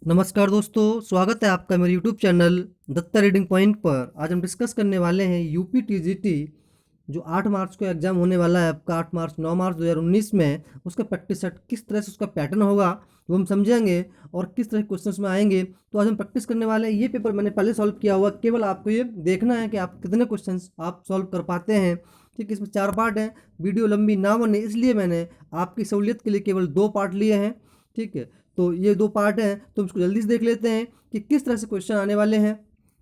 नमस्कार दोस्तों, स्वागत है आपका मेरे YouTube channel Datta reading point पर। आज हम डिस्कस करने वाले हैं यूपी टीजीटी जो 8 मार्च को एग्ज़ाम होने वाला है आपका 8 मार्च 9 मार्च 2019 में। उसका प्रैक्टिस सेट किस तरह से उसका पैटर्न होगा वो हम समझेंगे और किस तरह के क्वेश्चंस में आएंगे। तो आज हम प्रैक्टिस करने वाले हैं। ये पेपर मैंने पहले सॉल्व किया हुआ, केवल आपको ये देखना है कि आप कितने क्वेश्चन आप सॉल्व कर पाते हैं। ठीक, इसमें 4 पार्ट हैं। वीडियो लंबी ना बने इसलिए मैंने आपकी सहूलियत के लिए केवल 2 पार्ट लिए हैं। ठीक है, तो ये 2 पार्ट हैं, तो इसको जल्दी से देख लेते हैं कि किस तरह से क्वेश्चन आने वाले हैं।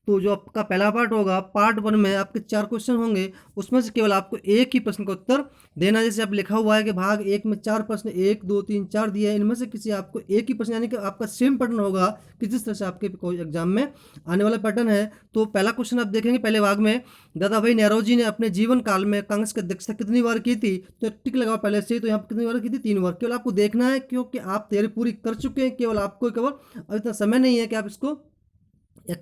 तो जो आपका पहला पार्ट होगा, पार्ट 1 में आपके 4 क्वेश्चन होंगे। उसमें से केवल आपको एक ही प्रश्न का उत्तर देना है। जैसे आप लिखा हुआ है कि भाग 1 में 4 प्रश्न 1 2 3 4 दिए हैं, इनमें से किसी आपको एक ही प्रश्न, यानी कि आपका सेम पैटर्न होगा कि जिस तरह से आपके एग्जाम में आने वाला पैटर्न है। तो पहला क्वेश्चन आप देखेंगे पहले भाग में, दादा भाई नेहरू ने अपने जीवन काल में कांग्रेस की अध्यक्षता कितनी बार की थी? तो टिक लगाओ पहले से। तो यहाँ पर कितनी बार की थी? 3 बार। केवल आपको देखना है क्योंकि आप तैयारी पूरी कर चुके हैं, केवल आपको केवल अब इतना समय नहीं है कि आप इसको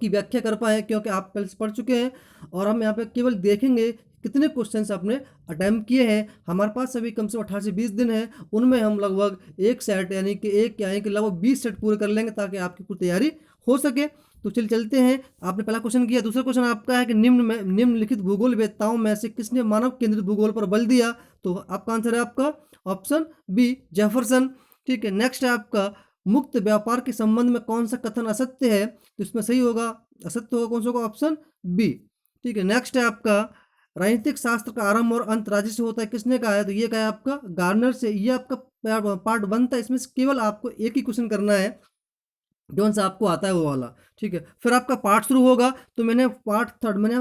की व्याख्या कर पाए, क्योंकि आप पहले से पढ़ चुके हैं। और हम यहाँ पे केवल देखेंगे कितने क्वेश्चंस आपने अटैम्प्ट किए हैं। हमारे पास अभी कम से कम 18 से 20 दिन है, उनमें हम लगभग एक सेट यानी कि लगभग 20 सेट पूरे कर लेंगे ताकि आपकी पूरी तैयारी हो सके। तो चलते हैं। आपने पहला क्वेश्चन किया। दूसरा क्वेश्चन आपका है कि निम्नलिखित भूगोल वेत्ताओं में से किसने मानव केंद्रित भूगोल पर बल दिया? तो आपका आंसर है आपका ऑप्शन बी, जेफरसन। ठीक है, नेक्स्ट है आपका मुक्त व्यापार के संबंध में कौन सा कथन असत्य है? तो इसमें सही होगा, असत्य होगा कौन सा होगा? Option B. ठीक है, नेक्स्ट है आपका राजनीतिक शास्त्र का आरंभ और अंत राज्य से होता है, किसने कहा है? तो ये कहा है आपका गार्नर से। ये आपका पार्ट 1 था, इसमें से केवल आपको एक ही क्वेश्चन करना है, जौन सा आपको आता है वो वाला। ठीक है, फिर आपका पार्ट शुरू होगा। तो मैंने यहाँ पे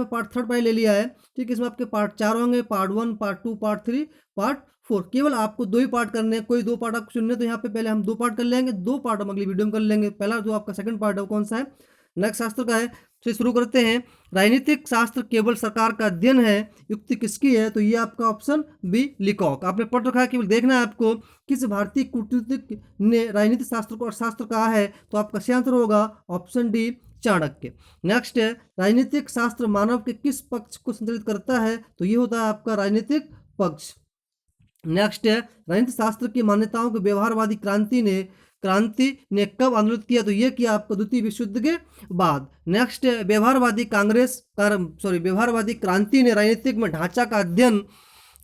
पार्ट 3 पहले ले लिया है। ठीक है, इसमें आपके पार्ट 4 होंगे, पार्ट 1, पार्ट 2, पार्ट 3, पार्ट 4। केवल आपको 2 ही पार्ट करने हैं, कोई 2 पार्ट आपको सुनने। तो यहाँ पे पहले हम 2 पार्ट कर लेंगे, 2 पार्ट हम अगली वीडियो में कर लेंगे। पहला जो आपका सेकंड पार्ट है वो कौन सा है? नेक्स्ट शास्त्र का है। तो शुरू करते हैं। राजनीतिक शास्त्र केवल सरकार का अध्ययन है, युक्ति किसकी है? तो ये आपका ऑप्शन बी, लिकॉक। आपने पढ़ रखा है, केवल देखना है आपको किस भारतीय कूटनीतिक ने राजनीतिक शास्त्र को अर्थशास्त्र कहा है? तो आपका सही आंसर होगा ऑप्शन डी, चाणक्य। नेक्स्ट है राजनीतिक शास्त्र मानव के किस पक्ष को संचालित करता है? तो ये होता है आपका राजनीतिक पक्ष। नेक्स्ट है राजनीति शास्त्र की मान्यताओं के व्यवहारवादी क्रांति ने कब आंदोलित किया? तो ये किया आपको द्वितीय विश्व युद्ध के बाद। नेक्स्ट है व्यवहारवादी क्रांति ने राजनीतिक में ढांचा का अध्ययन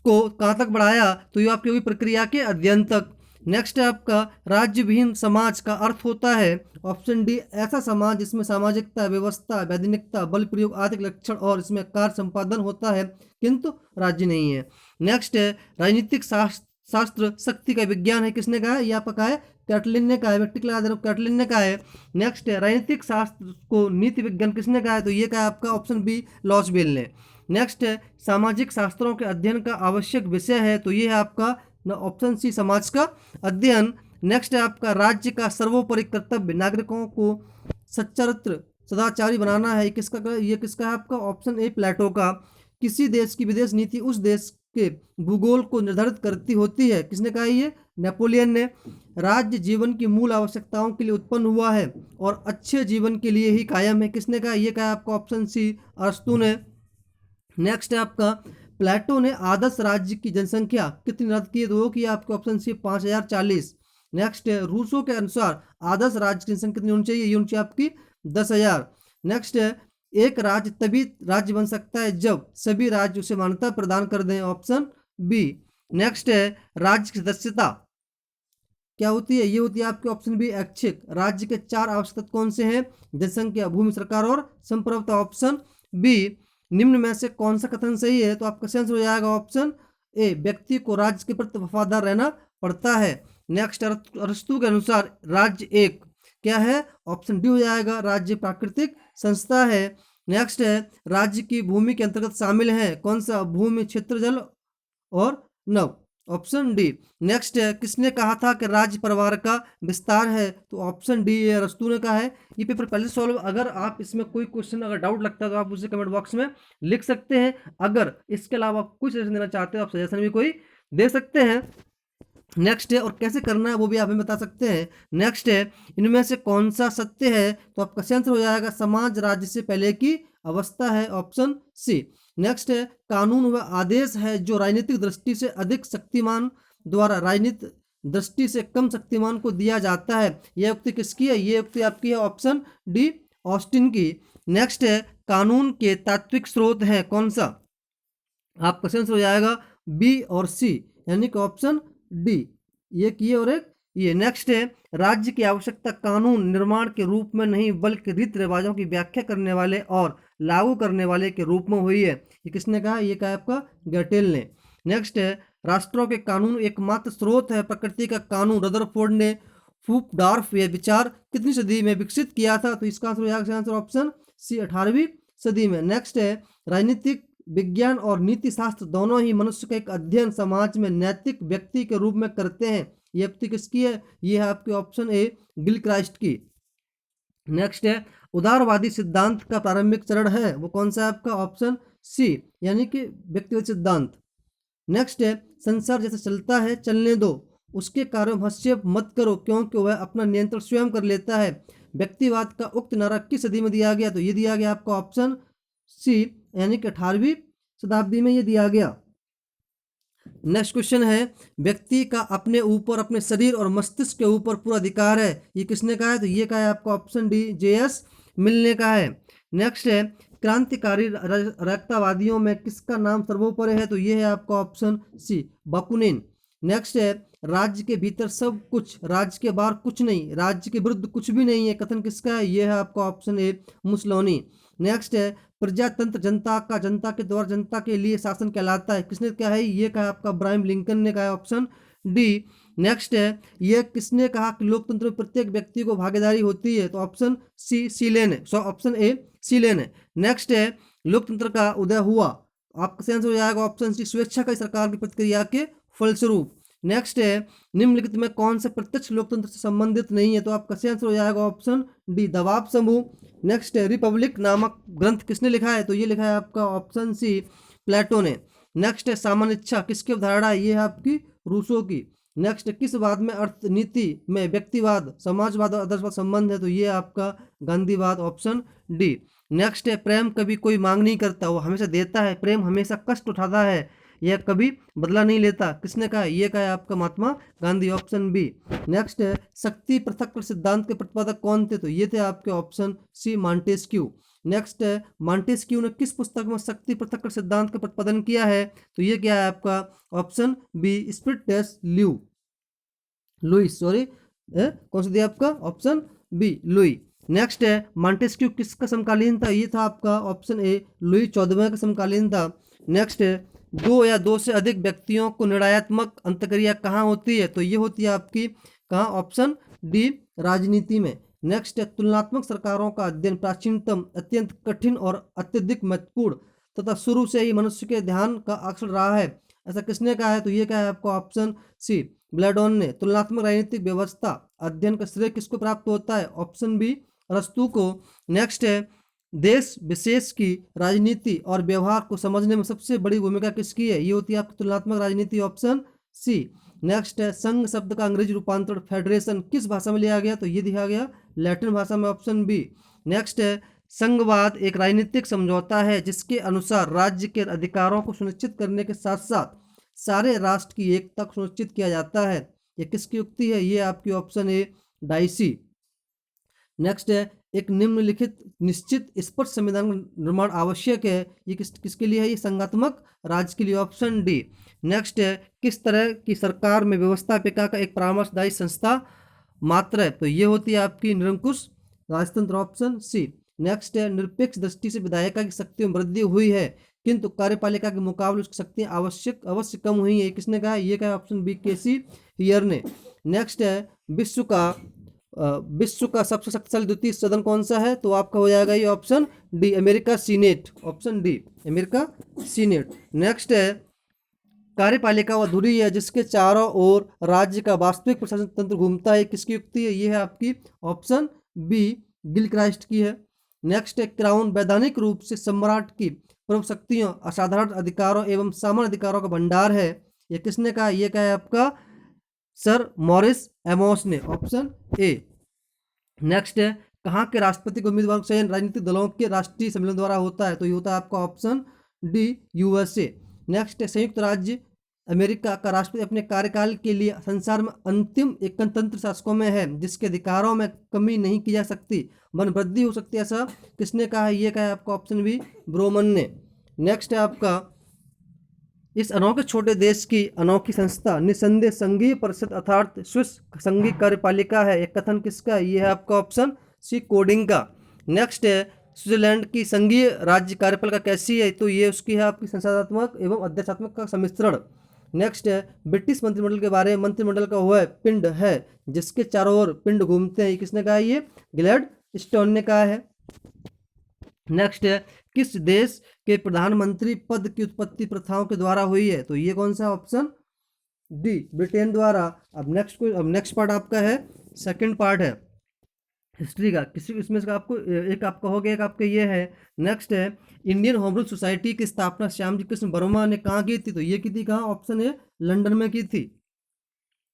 को कहाँ तक बढ़ाया? तो ये आपकी हुई प्रक्रिया के अध्ययन तक। नेक्स्ट है आपका राज्यविहीन समाज का अर्थ होता है, ऑप्शन डी, ऐसा समाज जिसमें सामाजिकता, व्यवस्था, वैधानिकता, बल प्रयोग आदि लक्षण और इसमें कार्य संपादन होता है किंतु राज्य नहीं है। नेक्स्ट है राजनीतिक शास्त्र शक्ति का विज्ञान है, किसने कहा है? ये आपका कहा है? कैटलिन ने कहा है। मैं टिक लगा दे रहा हूँ, कैटलिन ने कहा है। नेक्स्ट है राजनीतिक शास्त्र को नीति विज्ञान किसने कहा है? तो ये कहा है आपका ऑप्शन बी, लॉसबेल ने। नेक्स्ट है सामाजिक शास्त्रों के अध्ययन का आवश्यक विषय है, तो ये है आपका ऑप्शन सी, समाज का अध्ययन। नेक्स्ट है आपका राज्य का सर्वोपरि कर्तव्य नागरिकों को सच्चरित्र सदाचारी बनाना है, ये किसका है आपका? ऑप्शन ए, प्लेटो का। किसी देश की विदेश नीति उस देश के भूगोल को निर्धारित करती होती है, किसने कहा? ये नेपोलियन ने। राज्य जीवन की मूल आवश्यकताओं के लिए उत्पन्न हुआ है और अच्छे जीवन के लिए ही कायम है, किसने कहा? ये कहा आपका ऑप्शन सी, अरस्तु ने। नेक्स्ट है आपका प्लेटो ने आदर्श राज्य की जनसंख्या कितनी निर्धारित की है? तो वो की आपके ऑप्शन सी, 5040। नेक्स्ट है रूसो के अनुसार आदर्श राज्य की जनसंख्या कितनी होनी चाहिए? ये होनी चाहिए आपकी 10,000। नेक्स्ट है एक राज्य तभी राज्य बन सकता है जब सभी राज्य उसे मान्यता प्रदान कर दें, ऑप्शन बी। नेक्स्ट है राज्य की सदस्यता क्या होती है? ये होती है आपके ऑप्शन बी, ऐच्छिक। राज्य के 4 आवश्यक तत्व कौन से हैं? जनसंख्या, भूमि, सरकार और संप्रभुता, ऑप्शन बी। निम्न में से कौन सा कथन सही है? तो आपका सेंस हो जाएगा ऑप्शन ए, व्यक्ति को राज्य के प्रति वफादार रहना पड़ता है। नेक्स्ट अरस्तु के अनुसार राज्य एक क्या है? ऑप्शन डी हो जाएगा, राज्य प्राकृतिक संस्था है। नेक्स्ट है राज्य की भूमि के अंतर्गत शामिल है कौन सा? भूमि, क्षेत्र, जल और नभ, ऑप्शन डी। नेक्स्ट है किसने कहा था कि राज्य परिवार का विस्तार है? तो ऑप्शन डी, ये अरस्तु ने कहा है। ये पेपर पहले सॉल्व, अगर आप इसमें कोई क्वेश्चन अगर डाउट लगता है तो आप उसे कमेंट बॉक्स में लिख सकते हैं। अगर इसके अलावा कुछ सजेशन देना चाहते हो आप सजेशन भी कोई दे सकते हैं। नेक्स्ट है और कैसे करना है वो भी आप हमें बता सकते हैं। नेक्स्ट है इनमें से कौन सा सत्य है? तो आपका आंसर हो जाएगा समाज राज्य से पहले की अवस्था है, ऑप्शन सी। नेक्स्ट है कानून वह आदेश है जो राजनीतिक दृष्टि से अधिक शक्तिमान द्वारा दृष्टि से कम शक्तिमान को दिया जाता है। यह युक्ति किसकी है? ये युक्ति आपकी है ऑप्शन डी, ऑस्टिन की। नेक्स्ट है, कानून के तात्विक स्रोत हैं कौन सा? आपका सेंस हो जाएगा बी और सी, यानी कि ऑप्शन डी, एक ये और एक ये। नेक्स्ट है, राज्य की आवश्यकता कानून निर्माण के रूप में नहीं बल्कि रीति रिवाजों की व्याख्या करने वाले और लागू करने वाले के रूप में हुई है। ये किसने कहा? ये कहा आपका गैटेल ने। नेक्स्ट है, राष्ट्रों के कानून एकमात्र स्रोत है प्रकृति का कानून। रदरफोर्ड ने फूपडार्फ ये विचार कितनी सदी में विकसित किया था? तो इसका आंसर हो जाएगा आंसर ऑप्शन सी, 18वीं सदी में। नेक्स्ट है, राजनीतिक विज्ञान और नीति शास्त्र दोनों ही मनुष्य का एक अध्ययन समाज में नैतिक व्यक्ति के रूप में करते हैं। ये युक्ति किसकी है? ये है आपके ऑप्शन ए, गिलक्राइस्ट की। नेक्स्ट है, उदारवादी सिद्धांत का प्रारंभिक चरण है वो कौन सा है? आपका ऑप्शन सी, यानी कि व्यक्तिगत सिद्धांत। नेक्स्ट है, संसार जैसे चलता है चलने दो, उसके कार्यों में हस्तक्षेप मत करो क्योंकि वह अपना नियंत्रण स्वयं कर लेता है। व्यक्तिवाद का उक्त नारा किस सदी में दिया गया? तो ये दिया गया आपका ऑप्शन सी, यानी कि 18वीं शताब्दी में ये दिया गया। नेक्स्ट क्वेश्चन है, व्यक्ति का अपने ऊपर, अपने शरीर और मस्तिष्क के ऊपर पूरा अधिकार है। ये किसने कहा है? तो ये कहा है आपका ऑप्शन डी, जे.एस. मिल ने कहा है। नेक्स्ट है, क्रांतिकारी राष्ट्रवादियों में किसका नाम सर्वोपरि है? तो ये है आपका ऑप्शन सी, बाकुनिन। नेक्स्ट है, राज्य के भीतर सब कुछ, राज्य के बाहर कुछ नहीं, राज्य के विरुद्ध कुछ भी नहीं है, कथन किसका है? ये है आपका ऑप्शन ए, मुसोलिनी। नेक्स्ट है, प्रजातंत्र जनता का, जनता के द्वारा जनता के लिए शासन कहलाता है, किसने क्या है? ये कहा आपका अब्राहम लिंकन ने कहा, ऑप्शन डी। नेक्स्ट है, ये किसने कहा कि लोकतंत्र में प्रत्येक व्यक्ति को भागीदारी होती है? तो ऑप्शन सी, सीलेन है, ऑप्शन ए, सीलेन है। नेक्स्ट है, लोकतंत्र का उदय हुआ, आपका सेंस हो जाएगा ऑप्शन सी, स्वेच्छा की सरकार की प्रतिक्रिया के फलस्वरूप। नेक्स्ट है, निम्नलिखित में कौन से प्रत्यक्ष लोकतंत्र से संबंधित नहीं है? तो आपका सेंस हो जाएगा ऑप्शन डी, दबाव समूह। नेक्स्ट है, रिपब्लिक नामक ग्रंथ किसने लिखा है? तो ये लिखा है आपका ऑप्शन सी, प्लेटो ने। नेक्स्ट है, सामान्य इच्छा किसकी अवधारणा है? ये है आपकी रूसो की। नेक्स्ट, किस वाद में अर्थनीति में व्यक्तिवाद, समाजवाद और आदर्शवाद संबंध है? तो ये आपका गांधीवाद, ऑप्शन डी। नेक्स्ट है, प्रेम कभी कोई मांग नहीं करता, वो हमेशा देता है। प्रेम हमेशा कष्ट उठाता है, यह कभी बदला नहीं लेता, किसने कहा? ये कहा है आपका Mahatma Gandhi, option B. Next है, शक्ति पृथक सिद्धांत के प्रतिपादक कौन थे? तो ये थे आपके ऑप्शन सी, मॉन्टेस्क्यू। नेक्स्ट है, मॉन्टेस्क्यू ने किस पुस्तक में शक्ति पृथक सिद्धांत का प्रतिपादन किया है? तो ये क्या है आपका option B, spirit Louis, sorry, कौन सा दिया आपका? Option B, Louis. नेक्स्ट है, मॉन्टेस्क्यू किसका समकालीन था? ये था आपका ऑप्शन ए, लुई 14वें का समकालीन था। नेक्स्ट है, दो या दो से अधिक व्यक्तियों को निर्णयात्मक अंतक्रिया कहाँ होती है? तो ये होती है आपकी कहाँ? ऑप्शन डी, राजनीति में। नेक्स्ट है, तुलनात्मक सरकारों का अध्ययन प्राचीनतम, अत्यंत कठिन और अत्यधिक महत्वपूर्ण तथा शुरू से ही मनुष्य के ध्यान का आकर्षण रहा है, ऐसा किसने कहा है? तो ये क्या है आपका ऑप्शन सी, ब्लैडोन ने। तुलनात्मक राजनीतिक व्यवस्था अध्ययन का श्रेय किसको प्राप्त होता है? ऑप्शन बी, अरस्तू को। नेक्स्ट है, देश विशेष की राजनीति और व्यवहार को समझने में सबसे बड़ी भूमिका किसकी है? ये होती है आपकी तुलनात्मक राजनीति, ऑप्शन सी। नेक्स्ट है, संघ शब्द का अंग्रेजी रूपांतरण फेडरेशन किस भाषा में लिया गया? तो ये दिया गया लैटिन भाषा में, ऑप्शन बी। नेक्स्ट है, संघवाद एक राजनीतिक समझौता है जिसके अनुसार राज्य के अधिकारों को सुनिश्चित करने के साथ साथ सारे राष्ट्र की एकता को सुनिश्चित किया जाता है, ये किसकी युक्ति है? ये आपकी ऑप्शन ए, डाइसी। नेक्स्ट है, एक निम्नलिखित निश्चित स्पष्ट संविधान निर्माण आवश्यक है, ये किसके लिए है? ये संघात्मक राज्य के लिए, ऑप्शन डी। नेक्स्ट है, किस तरह की सरकार में व्यवस्थापिका का एक परामर्शदायी संस्था मात्र है? तो ये होती है आपकी निरंकुश राजतंत्र, ऑप्शन सी। नेक्स्ट है, निरपेक्ष दृष्टि से विधायिका की शक्तियों में वृद्धि हुई है किंतु कार्यपालिका के मुकाबले उसकी शक्तियाँ अवश्य कम हुई है, किसने कहा? ये कहा ऑप्शन बी, केसी हियर ने। नेक्स्ट है, विश्व का सबसे शक्तिशाली द्वितीय सदन कौन सा है? तो आपका हो जाएगा ये option D, America senate, option D, America senate. Next है, कार्यपालिका वह धुरी है जिसके चारों ओर राज्य का वास्तविक प्रशासन तंत्र घूमता है, किसकी युक्ति है? ये है आपकी ऑप्शन बी, गिलक्राइस्ट की है। नेक्स्ट है, क्राउन वैधानिक रूप से सम्राट की प्रमुख शक्तियों, असाधारण अधिकारों एवं सामान्य अधिकारों का भंडार है, ये किसने कहा? ये कहा है आपका सर मॉरिस एमोस ने, ऑप्शन ए। नेक्स्ट है, कहाँ के राष्ट्रपति के उम्मीदवार का चयन राजनीतिक दलों के राष्ट्रीय सम्मेलन द्वारा होता है? तो ये होता है आपका ऑप्शन डी, यूएसए। नेक्स्ट है, संयुक्त राज्य अमेरिका का राष्ट्रपति अपने कार्यकाल के लिए संसार में अंतिम एकतंत्र शासकों में है जिसके अधिकारों में कमी नहीं की जा सकती, वन वृद्धि हो सकती है। ऐसा किसने कहा है? ये कहा है आपका ऑप्शन बी, ब्रोमन ने। नेक्स्ट है आपका, इस अनोखे छोटे देश की अनोखी संस्था निसंदेह संघीय परिषद अर्थात स्विस संघीय कार्यपालिका है। एक कथन किसका है? ये है आपका ऑप्शन सी, कोडिंग का। नेक्स्ट है, स्विट्जरलैंड की संघीय राज्य कार्यपालिका कैसी है? तो ये उसकी है आपकी संसदात्मक एवं अध्यक्षात्मक का सम्मिश्रण। नेक्स्ट है, ब्रिटिश मंत्रिमंडल के बारे में, मंत्रिमंडल का वह पिंड है जिसके चारों ओर पिंड घूमते हैं, ये किसने कहा? ये ग्लैडस्टोन ने कहा है। नेक्स्ट है, किस देश के प्रधानमंत्री पद की उत्पत्ति प्रथाओं के द्वारा हुई है? तो ये कौन सा? ऑप्शन डी, ब्रिटेन द्वारा। अब नेक्स्ट पार्ट आपका है, सेकंड पार्ट है हिस्ट्री का। किसी इसमें से आपको एक आपका हो गया, एक आपका ये है। नेक्स्ट है, इंडियन होम रूल सोसाइटी की स्थापना श्यामजी कृष्ण वर्मा ने कहाँ की थी? तो ये की थी कहाँ? ऑप्शन है, लंदन में की थी।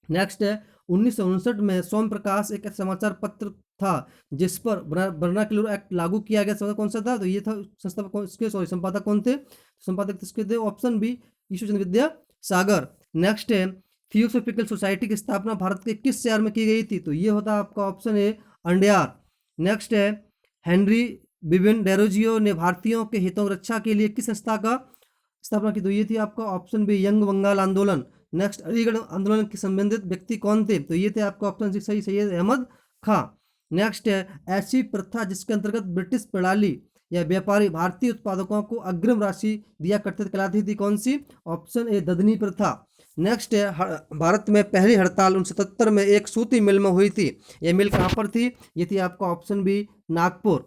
नेक्स्ट है, 1959 में सोम प्रकाश एक समाचार पत्र था जिस पर वर्नाक्युलर एक्ट लागू किया गया। संपादक कौन सा था? तो ये था संस्थापक इसके, सॉरी संपादक कौन थे? संपादक किसके थे? Option B, Ishwar Chandra Vidyasagar. Next है, थियोसॉफिकल सोसाइटी की स्थापना भारत के किस शहर में की गई थी? तो ये होता आपका ऑप्शन है, अंडियार। नेक्स्ट है, हेनरी बिबिन डेरोजियो ने भारतीयों के हितों की रक्षा के लिए किस संस्था का स्थापना की? तो ये थी आपका ऑप्शन बी, यंग बंगाल आंदोलन। नेक्स्ट, अलीगढ़ आंदोलन के संबंधित व्यक्ति कौन थे? तो ये थे आपका ऑप्शन सी, सही, सैयद अहमद खां। नेक्स्ट है, ऐसी प्रथा जिसके अंतर्गत ब्रिटिश प्रणाली या व्यापारी भारतीय उत्पादकों को अग्रिम राशि दिया करते थे, कहलाती थी कौन सी? ऑप्शन ए, ददनी प्रथा। नेक्स्ट है, भारत में पहली हड़ताल 1977 में एक सूती मिल में हुई थी। यह मिल कहाँ पर थी? ये थी आपका ऑप्शन बी, नागपुर।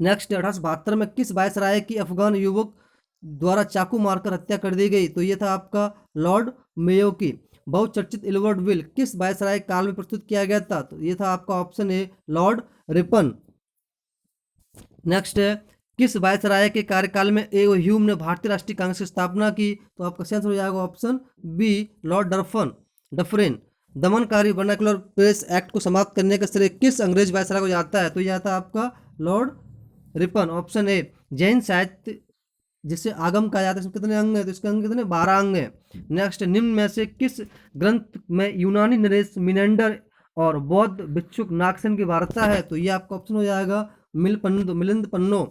नेक्स्ट, 1872 में किस वायसराय की अफगान युवक द्वारा चाकू मारकर हत्या कर दी गई? तो ये था आपका लॉर्ड मेयो की। बहुचर्चित एल्बर्ट विल किस वायसराय काल में प्रस्तुत किया गया था? तो ये था आपका option A, Lord Ripon. Next है, किस वायसराय के कार्यकाल में ए ह्यूम ने भारतीय राष्ट्रीय कांग्रेस की स्थापना की? तो आपका सेंस हो जाएगा ऑप्शन बी, लॉर्ड डफरिन। दमनकारी वर्नाकुलर प्रेस एक्ट को समाप्त करने का श्रेय किस अंग्रेज वायसराय को जाता है? तो यह था आपका Lord Ripon. Option A, Jain साहित्य जिसे आगम कहा जाता है, इसमें कितने अंग हैं? तो इसके अंग कितने? 12 अंग हैं। नेक्स्ट, निम्न में से किस ग्रंथ में यूनानी नरेश मिनेंडर और बौद्ध भिक्षुक नागसेन की वार्ता है? तो ये आपका ऑप्शन हो जाएगा मिलिंद पन्नो।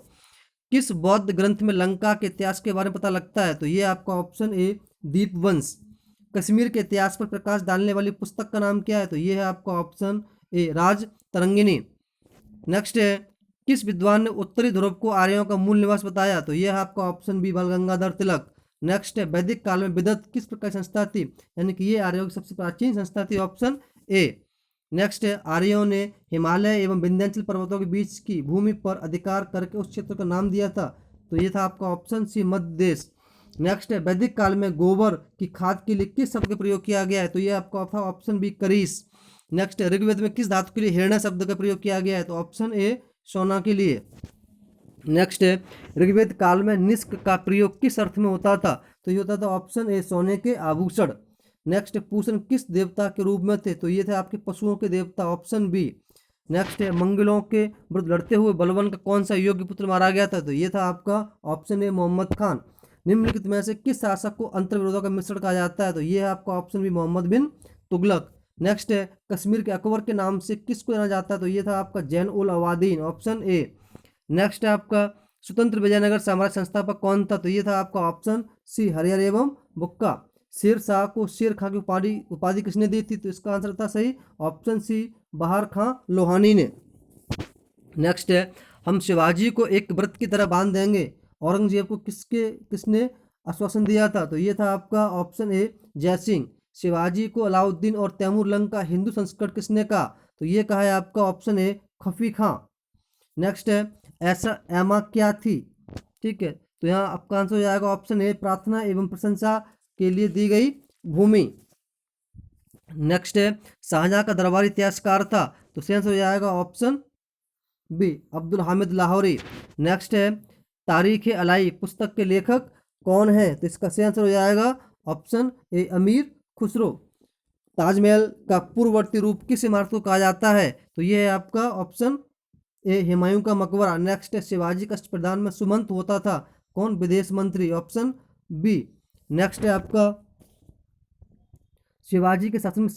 किस बौद्ध ग्रंथ में लंका के इतिहास के बारे में पता लगता है? तो ये आपका ऑप्शन ए, दीपवंश। कश्मीर के इतिहास पर प्रकाश डालने वाली पुस्तक का नाम क्या है? तो ये है आपका option A, Raj Tarangini. Next है, किस विद्वान ने उत्तरी ध्रुव को आर्यों का मूल निवास बताया? तो यह है आपका ऑप्शन बी, बाल गंगाधर तिलक। नेक्स्ट है, वैदिक काल में विदत किस प्रकार की संस्था थी? यानी कि ये आर्यों की सबसे प्राचीन संस्था थी, ऑप्शन ए। नेक्स्ट है, आर्यों ने हिमालय एवं विंध्याचल पर्वतों के बीच की भूमि पर अधिकार करके उस क्षेत्र का नाम दिया था। तो ये था आपका ऑप्शन सी, मध्य देश। नेक्स्ट है, वैदिक काल में गोबर की खाद के लिए किस शब्द का प्रयोग किया गया है? तो ये आपका था ऑप्शन बी, करीस। नेक्स्ट है, ऋग्वेद में किस धातु के लिए हिरण्य शब्द का प्रयोग किया गया है? तो ऑप्शन ए, सोना के लिए। नेक्स्ट है, ऋग्वेद काल में निष्क का प्रयोग किस अर्थ में होता था? तो ये होता था ऑप्शन ए, सोने के आभूषण। नेक्स्ट, पूषण किस देवता के रूप में थे? तो ये थे आपके पशुओं के देवता, ऑप्शन बी। नेक्स्ट है, मंगलों के विरुद्ध लड़ते हुए बलवन का कौन सा योग्य पुत्र मारा गया था? तो ये था आपका ऑप्शन ए, मोहम्मद खान। निम्नलिखित में से किस शासक को अंतर्विरोधों का मिश्रण कहा जाता है? तो ये है आपका ऑप्शन बी, मोहम्मद बिन तुगलक। नेक्स्ट है, कश्मीर के अकबर के नाम से किसको जाना जाता है? तो ये था आपका Zain ul अवादीन, option A. Next है आपका, स्वतंत्र विजयनगर साम्राज्य संस्थापक कौन था? तो ये था आपका ऑप्शन सी, हरिहर एवं बुक्का। शेर शाह को शेर खां की उपाधि किसने दी थी? तो इसका आंसर था सही, ऑप्शन सी, बहार खां लोहानी ने। नेक्स्ट है, हम शिवाजी को एक व्रत की तरह बांध देंगे औरंगजेब को किसने आश्वासन दिया था? तो ये था आपका ऑप्शन ए, जयसिंह। शिवाजी को अलाउद्दीन और तैमूर लंग का हिंदू संस्करण किसने कहा? तो ये कहा है आपका ऑप्शन ए, खफी खां। नेक्स्ट है, ऐसा एमा क्या थी? ठीक है, तो यहाँ आपका आंसर हो जाएगा ऑप्शन ए, प्रार्थना एवं प्रशंसा के लिए दी गई भूमि। नेक्स्ट है, शाहजहां का दरबारी इतिहासकार था? तो सेंस हो जाएगा option B, Abdul Hamid Lahori. Next है, तारीख अलाई पुस्तक के लेखक कौन है? तो इसका सही आंसर हो जाएगा ऑप्शन ए, अमीर खुसरो। ताजमहल का पूर्ववर्ती रूप किस इमारत को कहा जाता है? तो ये है आपका ऑप्शन ए, हुमायूं का मकबरा। नेक्स्ट है, शिवाजी का अष्टप्रधान में सुमंत होता था कौन? विदेश मंत्री, ऑप्शन बी। नेक्स्ट है आपका शिवाजी के शासन में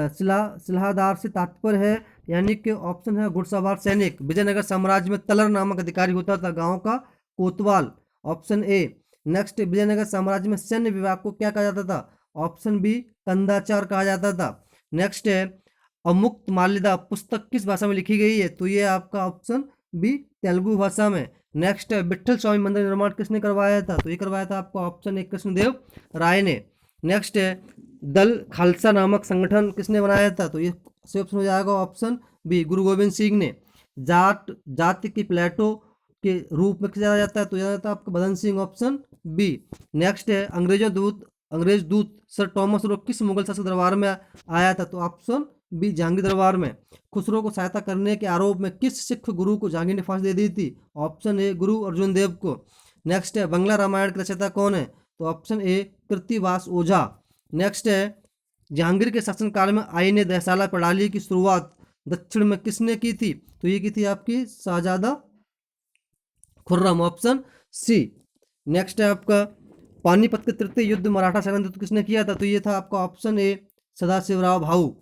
सिलाहदार से तात्पर्य है, यानी कि ऑप्शन है घुड़सवार सैनिक। विजयनगर साम्राज्य में तलर नामक अधिकारी होता था, गांव का कोतवाल, ऑप्शन ए। नेक्स्ट, विजयनगर साम्राज्य में सैन्य विभाग को क्या कहा जाता था, ऑप्शन बी कंदाचार कहा जाता था। नेक्स्ट है अमुक्त माल्यदा पुस्तक किस भाषा में लिखी गई है, तो ये आपका ऑप्शन बी तेलुगु भाषा में। नेक्स्ट है विट्ठल स्वामी मंदिर निर्माण किसने करवाया था, तो ये करवाया था आपका ऑप्शन ए कृष्णदेव राय ने। नेक्स्ट है दल खालसा नामक संगठन किसने बनाया था, तो ये सही ऑप्शन हो जाएगा ऑप्शन बी गुरु गोविंद सिंह ने। जाति की प्लेटो के रूप में किया जाना जाता है, तो यह जाता है आपका बदन सिंह, ऑप्शन बी। नेक्स्ट है अंग्रेज दूत सर टॉमस रो किस मुगल शासक दरबार में आया था, तो ऑप्शन बी जहांगीर दरबार में। खुसरो को सहायता करने के आरोप में किस सिख गुरु को जहांगीर ने फांसी दे दी थी, ऑप्शन ए गुरु अर्जुन देव को। नेक्स्ट है बंगला रामायण के रचयिता कौन है, तो option A Krittivas Ojha. Next है जहांगीर के शासनकाल में आईने दहसाला प्रणाली की शुरुआत दक्षिण में किसने की थी, तो ये की थी आपकी शाहजादा खुर्रम, ऑप्शन सी। नेक्स्ट है आपका पानीपत के तृतीय युद्ध मराठा सेना नेतृत्व किसने किया था, तो ये था आपका option A Sadashivrao Bhau.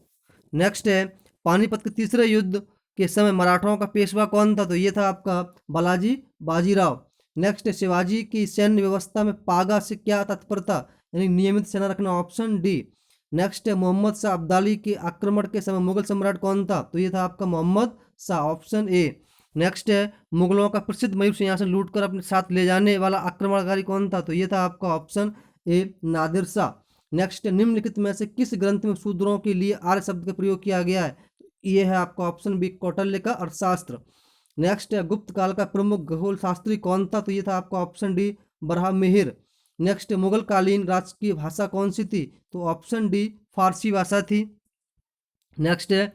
Next है पानीपत के तीसरे युद्ध के समय मराठाओं का पेशवा कौन था, तो ये था आपका बालाजी बाजीराव। नेक्स्ट है शिवाजी की सैन्य व्यवस्था में पागा से क्या तात्पर्य था, यानी नियमित सेना रखना, ऑप्शन डी। नेक्स्ट है मोहम्मद शाह अब्दाली के आक्रमण के समय मुगल सम्राट कौन था, तो ये था आपका Mohammad Shah, option A. Next है मुगलों का प्रसिद्ध मयूर सिंहासन लूटकर अपने साथ ले जाने वाला आक्रमणकारी कौन था, तो ये था आपका option A Nadir Shah. Next निम्नलिखित में से किस ग्रंथ में शूद्रों के लिए आर्य शब्द का प्रयोग किया गया है, ये है आपका ऑप्शन बी कौटिल्य का अर्थशास्त्र। नेक्स्ट है गुप्त काल का प्रमुख खगोल शास्त्री कौन था, तो ये था आपका ऑप्शन डी बरहमिहिर। नेक्स्ट मुगल कालीन राजकीय भाषा कौन सी थी, तो ऑप्शन डी फारसी भाषा थी। नेक्स्ट है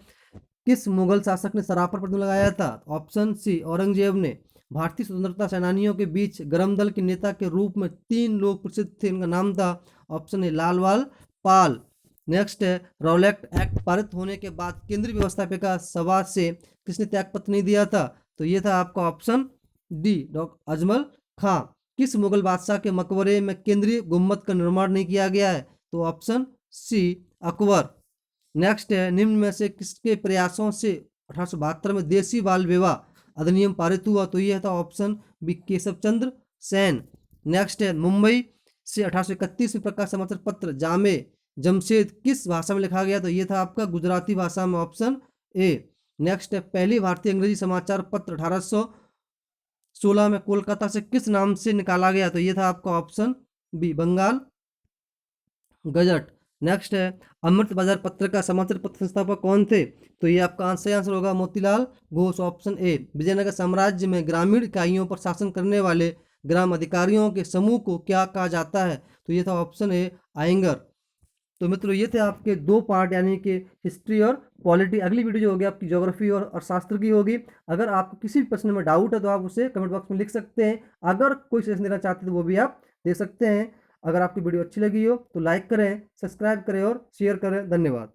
किस मुगल शासक ने शराब पर प्रतिबंध लगाया था, ऑप्शन सी औरंगजेब ने। भारतीय स्वतंत्रता सेनानियों के बीच गरम दल के नेता के रूप में 3 लोग प्रसिद्ध थे, इनका नाम था ऑप्शन ए लालवाल पाल। नेक्स्ट है रॉलेट एक्ट पारित होने के बाद केंद्रीय व्यवस्थापिका सभा से किसने त्यागपत्र नहीं दिया था, तो ये था आपका ऑप्शन डी डॉक्टर अजमल खां। किस मुगल बादशाह के मकबरे में केंद्रीय गुम्बद का निर्माण नहीं किया गया है, तो ऑप्शन सी अकबर। नेक्स्ट है निम्न में से किसके प्रयासों से 1872 में देसी बाल विवाह अधिनियम पारित हुआ, तो यह था option B Keshav Chandra Sen. Next है मुंबई से 1831 में प्रकाशित समाचार पत्र जामे जमशेद किस भाषा में लिखा गया, तो यह था आपका गुजराती भाषा में, ऑप्शन ए। नेक्स्ट है पहली भारतीय अंग्रेजी समाचार पत्र 1816 में कोलकाता से किस नाम से निकाला गया, तो यह था आपका option B Bengal gazette. Next है अमृत बाजार पत्र का समाचार पत्र संस्थापक कौन थे, तो ये आपका सही आंसर होगा मोतीलाल घोष, ऑप्शन ए। विजयनगर साम्राज्य में ग्रामीण इकाइयों पर शासन करने वाले ग्राम अधिकारियों के समूह को क्या कहा जाता है, तो ये था ऑप्शन ए आयंगर। तो मित्रों ये थे आपके 2 पार्ट, यानी कि हिस्ट्री और पॉलिटी। अगली वीडियो जो होगी आपकी ज्योग्राफी और अर्थशास्त्र की होगी। अगर आपको किसी भी प्रश्न में डाउट है तो आप उसे कमेंट बॉक्स में लिख सकते हैं। अगर कोई सजेशन देना चाहते हैं तो वो भी आप दे सकते हैं। अगर आपकी वीडियो अच्छी लगी हो तो लाइक करें, सब्सक्राइब करें और शेयर करें। धन्यवाद।